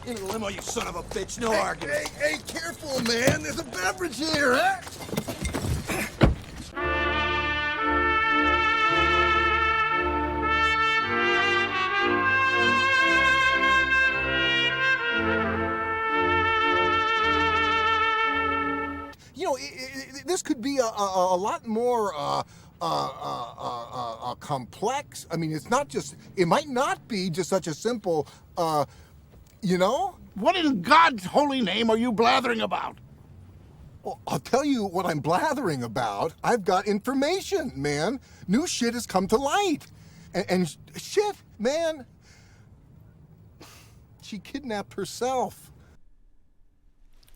In the limo, you son of a bitch. No Hey, argument. hey, careful, man. There's a beverage here, huh? You know, this could be a lot more complex. I mean, it's not just, it might not be just such a simple, you know? What in God's holy name are you blathering about? Well, I'll tell you what I'm blathering about. I've got information, man. New shit has come to light. And shit, man, she kidnapped herself.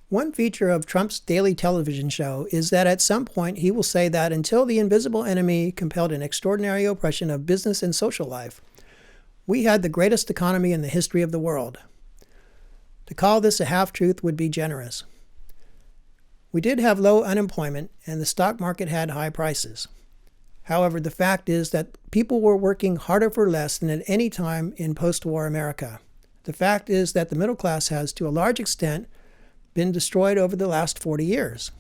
One feature of Trump's daily television show is that at some point he will say that until the invisible enemy compelled an extraordinary oppression of business and social life, we had the greatest economy in the history of the world. To call this a half-truth would be generous. We did have low unemployment and the stock market had high prices. However, the fact is that people were working harder for less than at any time in post-war America. The fact is that the middle class has, to a large extent, been destroyed over the last 40 years.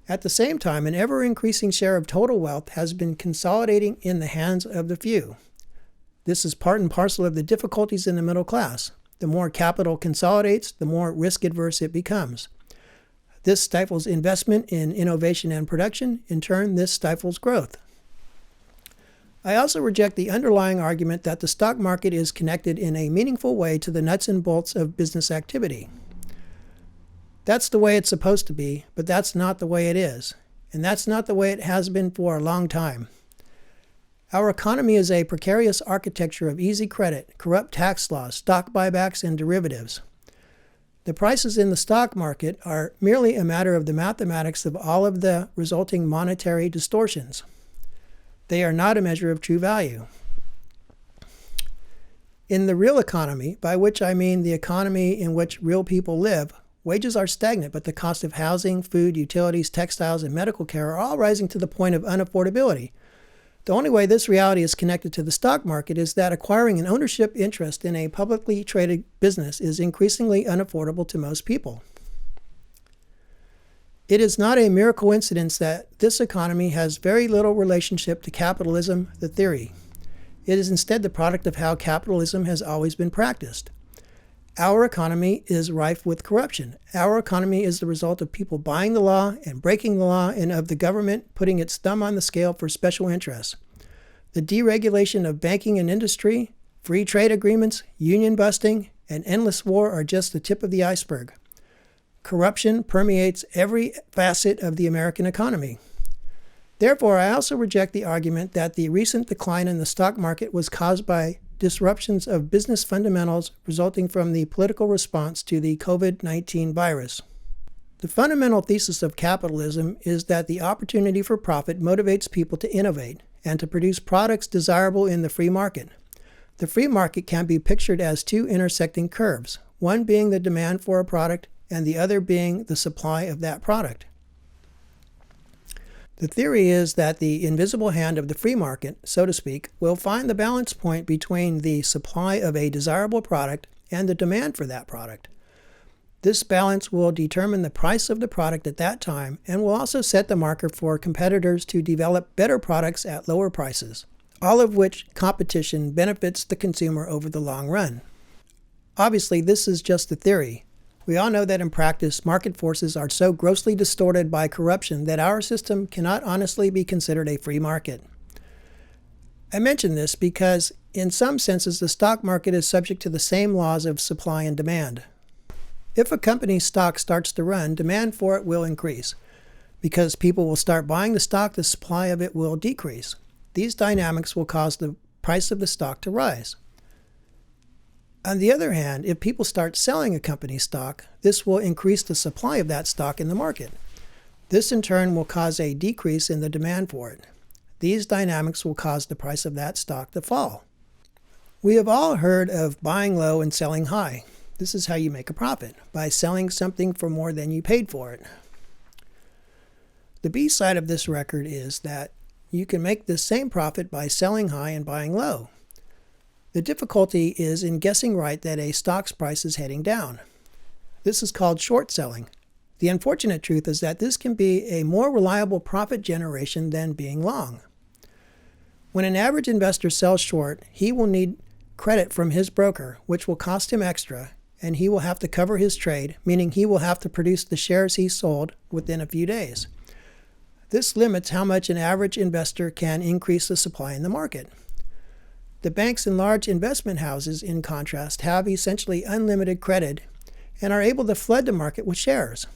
At the same time, an ever-increasing share of total wealth has been consolidating in the hands of the few. This is part and parcel of the difficulties in the middle class. The more capital consolidates, the more risk-adverse it becomes. This stifles investment in innovation and production. In turn, this stifles growth. I also reject the underlying argument that the stock market is connected in a meaningful way to the nuts and bolts of business activity. That's the way it's supposed to be, but that's not the way it is. And that's not the way it has been for a long time. Our economy is a precarious architecture of easy credit, corrupt tax laws, stock buybacks, and derivatives. The prices in the stock market are merely a matter of the mathematics of all of the resulting monetary distortions. They are not a measure of true value. In the real economy, by which I mean the economy in which real people live, wages are stagnant, but the cost of housing, food, utilities, textiles, and medical care are all rising to the point of unaffordability. The only way this reality is connected to the stock market is that acquiring an ownership interest in a publicly traded business is increasingly unaffordable to most people. It is not a mere coincidence that this economy has very little relationship to capitalism, the theory. It is instead the product of how capitalism has always been practiced. Our economy is rife with corruption. Our economy is the result of people buying the law and breaking the law, and of the government putting its thumb on the scale for special interests. The deregulation of banking and industry, free trade agreements, union busting, and endless war are just the tip of the iceberg. Corruption permeates every facet of the American economy. Therefore, I also reject the argument that the recent decline in the stock market was caused by disruptions of business fundamentals resulting from the political response to the COVID-19 virus. The fundamental thesis of capitalism is that the opportunity for profit motivates people to innovate and to produce products desirable in the free market. The free market can be pictured as two intersecting curves, one being the demand for a product and the other being the supply of that product. The theory is that the invisible hand of the free market, so to speak, will find the balance point between the supply of a desirable product and the demand for that product. This balance will determine the price of the product at that time and will also set the marker for competitors to develop better products at lower prices, all of which competition benefits the consumer over the long run. Obviously, this is just the theory. We all know that in practice, market forces are so grossly distorted by corruption that our system cannot honestly be considered a free market. I mention this because, in some senses, the stock market is subject to the same laws of supply and demand. If a company's stock starts to run, demand for it will increase. Because people will start buying the stock, the supply of it will decrease. These dynamics will cause the price of the stock to rise. On the other hand, if people start selling a company's stock, this will increase the supply of that stock in the market. This in turn will cause a decrease in the demand for it. These dynamics will cause the price of that stock to fall. We have all heard of buying low and selling high. This is how you make a profit, by selling something for more than you paid for it. The B side of this record is that you can make the same profit by selling high and buying low. The difficulty is in guessing right that a stock's price is heading down. This is called short selling. The unfortunate truth is that this can be a more reliable profit generation than being long. When an average investor sells short, he will need credit from his broker, which will cost him extra, and he will have to cover his trade, meaning he will have to produce the shares he sold within a few days. This limits how much an average investor can increase the supply in the market. The banks and large investment houses, in contrast, have essentially unlimited credit and are able to flood the market with shares.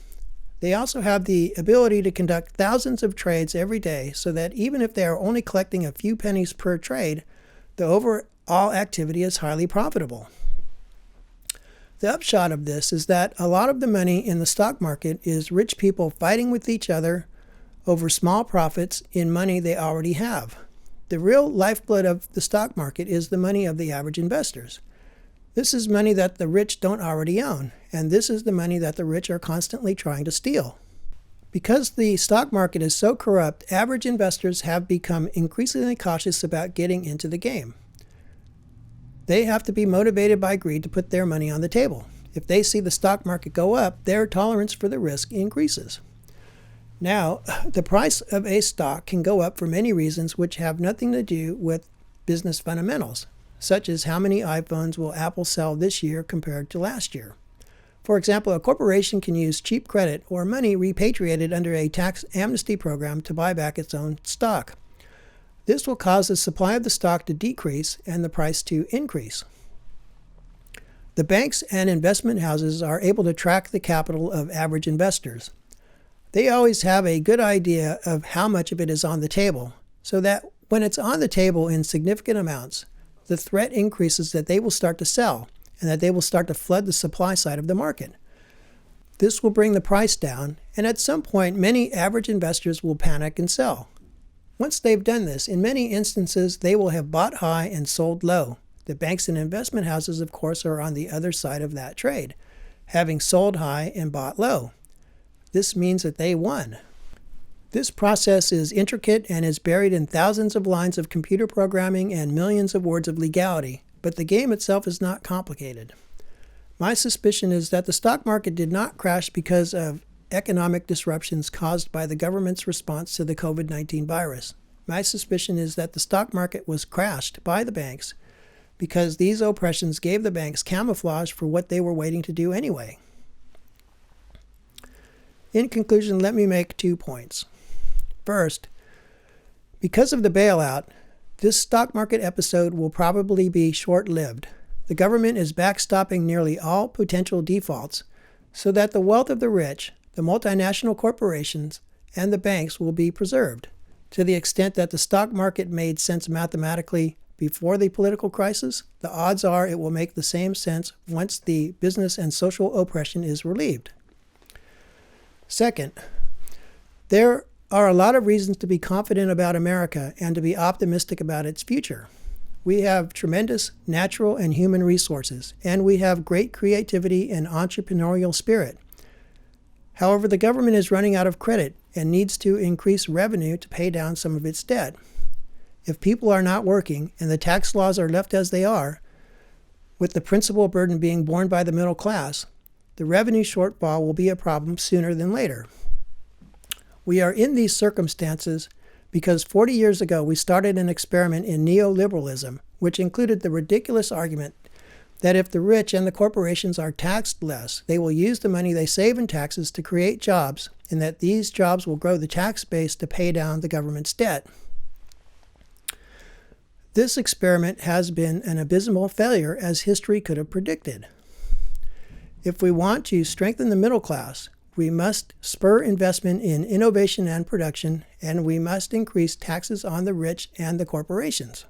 They also have the ability to conduct thousands of trades every day so that even if they are only collecting a few pennies per trade, the overall activity is highly profitable. The upshot of this is that a lot of the money in the stock market is rich people fighting with each other over small profits in money they already have. The real lifeblood of the stock market is the money of the average investors. This is money that the rich don't already own, and this is the money that the rich are constantly trying to steal. Because the stock market is so corrupt, average investors have become increasingly cautious about getting into the game. They have to be motivated by greed to put their money on the table. If they see the stock market go up, their tolerance for the risk increases. Now, the price of a stock can go up for many reasons which have nothing to do with business fundamentals, such as how many iPhones will Apple sell this year compared to last year. For example, a corporation can use cheap credit or money repatriated under a tax amnesty program to buy back its own stock. This will cause the supply of the stock to decrease and the price to increase. The banks and investment houses are able to track the capital of average investors. They always have a good idea of how much of it is on the table, so that when it's on the table in significant amounts, the threat increases that they will start to sell and that they will start to flood the supply side of the market. This will bring the price down, and at some point, many average investors will panic and sell. Once they've done this, in many instances, they will have bought high and sold low. The banks and investment houses, of course, are on the other side of that trade, having sold high and bought low. This means that they won. This process is intricate and is buried in thousands of lines of computer programming and millions of words of legality, but the game itself is not complicated. My suspicion is that the stock market did not crash because of economic disruptions caused by the government's response to the COVID-19 virus. My suspicion is that the stock market was crashed by the banks because these oppressions gave the banks camouflage for what they were waiting to do anyway. In conclusion, let me make 2 points. First, because of the bailout, this stock market episode will probably be short-lived. The government is backstopping nearly all potential defaults so that the wealth of the rich, the multinational corporations, and the banks will be preserved. To the extent that the stock market made sense mathematically before the political crisis, the odds are it will make the same sense once the business and social oppression is relieved. Second, there are a lot of reasons to be confident about America and to be optimistic about its future. We have tremendous natural and human resources, and we have great creativity and entrepreneurial spirit. However, the government is running out of credit and needs to increase revenue to pay down some of its debt. If people are not working and the tax laws are left as they are, with the principal burden being borne by the middle class, the revenue shortfall will be a problem sooner than later. We are in these circumstances because 40 years ago we started an experiment in neoliberalism, which included the ridiculous argument that if the rich and the corporations are taxed less, they will use the money they save in taxes to create jobs, and that these jobs will grow the tax base to pay down the government's debt. This experiment has been an abysmal failure, as history could have predicted. If we want to strengthen the middle class, we must spur investment in innovation and production, and we must increase taxes on the rich and the corporations.